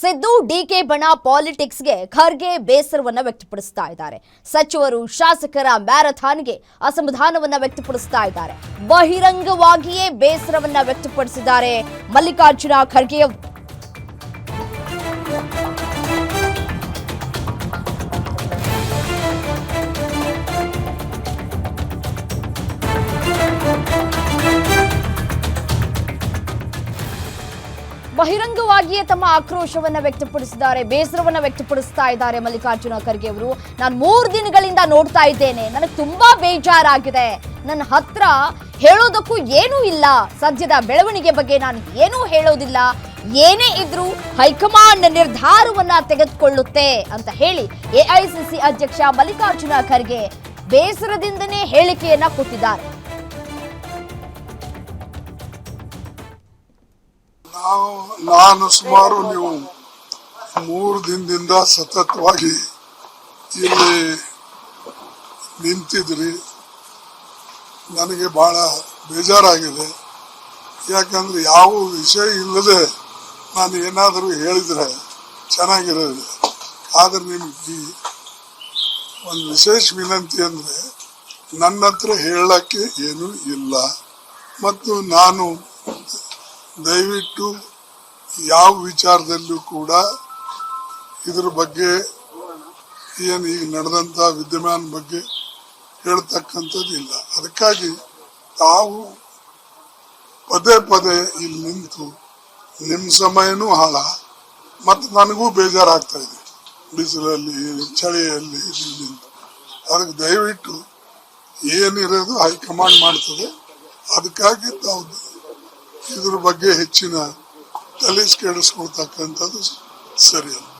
Siddu DK ಬಣ ಪಾಲಿಟಿಕ್ಸ್ಗೆ ಖರ್ಗೆ ಬೇಸರವನ್ನ ವ್ಯಕ್ತಪಡಿಸ್ತಾ ಇದ್ದಾರೆ. ಸಚಿವರು ಶಾಸಕರ ಮ್ಯಾರಥಾನ್ಗೆ ಅಸಮಾಧಾನವನ್ನ ವ್ಯಕ್ತಪಡಿಸ್ತಾ ಇದ್ದಾರೆ. ಬಹಿರಂಗವಾಗಿಯೇ ಬೇಸರವನ್ನ ವ್ಯಕ್ತಪಡಿಸಿದ್ದಾರೆ ಮಲ್ಲಿಕಾರ್ಜುನ ಖರ್ಗೆ ಅವರು. ಬಹಿರಂಗವಾಗಿಯೇ ತಮ್ಮ ಆಕ್ರೋಶವನ್ನ ವ್ಯಕ್ತಪಡಿಸಿದ್ದಾರೆ, ಬೇಸರವನ್ನ ವ್ಯಕ್ತಪಡಿಸ್ತಾ ಇದ್ದಾರೆ ಮಲ್ಲಿಕಾರ್ಜುನ ಖರ್ಗೆ ಅವರು. ನಾನು 3 ದಿನಗಳಿಂದ ನೋಡ್ತಾ ಇದ್ದೇನೆ, ನನಗೆ ತುಂಬಾ ಬೇಜಾರಾಗಿದೆ. ನನ್ನ ಹತ್ರ ಹೇಳೋದಕ್ಕೂ ಏನೂ ಇಲ್ಲ. ಸದ್ಯದ ಬೆಳವಣಿಗೆ ಬಗ್ಗೆ ನಾನು ಏನೂ ಹೇಳೋದಿಲ್ಲ. ಏನೇ ಇದ್ರೂ ಹೈಕಮಾಂಡ್ ನಿರ್ಧಾರವನ್ನ ತೆಗೆದುಕೊಳ್ಳುತ್ತೆ ಅಂತ ಹೇಳಿ ಎಐಸಿಸಿ ಅಧ್ಯಕ್ಷ ಮಲ್ಲಿಕಾರ್ಜುನ ಖರ್ಗೆ ಬೇಸರದಿಂದನೇ ಹೇಳಿಕೆಯನ್ನ ಕೊಟ್ಟಿದ್ದಾರೆ. ನಾನು ಸುಮಾರು ನೀವು 3 ದಿನದಿಂದ ಸತತವಾಗಿ ಇಲ್ಲಿ ನಿಂತಿದ್ರಿ. ನನಗೆ ಬಹಳ ಬೇಜಾರಾಗಿದೆ. ಯಾಕಂದ್ರೆ ಯಾವ ವಿಷಯ ಇಲ್ಲದೆ ನಾನು ಏನಾದರೂ ಹೇಳಿದ್ರೆ ಚೆನ್ನಾಗಿರೋದು. ಆದ್ರೆ ನಿಮ್ಗೆ ಒಂದು ವಿಶೇಷ ವಿನಂತಿ ಅಂದ್ರೆ ನನ್ನ ಹತ್ರ ಹೇಳಕ್ಕೆ ಏನೂ ಇಲ್ಲ. ಮತ್ತು ನಾನು ದಯವಿಟ್ಟು ಯಾವ ವಿಚಾರದಲ್ಲೂ ಕೂಡ ಇದ್ರ ಬಗ್ಗೆ ಏನು ಈಗ ನಡೆದಂಥ ವಿದ್ಯಮಾನ ಬಗ್ಗೆ ಹೇಳ್ತಕ್ಕಂಥದ್ದು ಇಲ್ಲ. ಅದಕ್ಕಾಗಿ ತಾವು ಪದೇ ಪದೇ ಇಲ್ಲಿ ನಿಂತು ನಿಮ್ಮ ಸಮಯನೂ ಹಾಳ ಮತ್ತು ನನಗೂ ಬೇಜಾರಾಗ್ತಾ ಇದೆ. ಬಿಸಿಲಲ್ಲಿ ಚಳಿಯಲ್ಲಿ ನಿಂತು ಅದಕ್ಕೆ ದಯವಿಟ್ಟು ಏನಿರೋದು ಹೈಕಮಾಂಡ್ ಮಾಡ್ತದೆ. ಅದಕ್ಕಾಗಿ ತಾವು ಇದ್ರ ಬಗ್ಗೆ ಹೆಚ್ಚಿನ ತಲೆ ಕೆಡಿಸ್ಕೊಳ್ತಕ್ಕಂಥದ್ದು ಸರಿಯಲ್ಲ.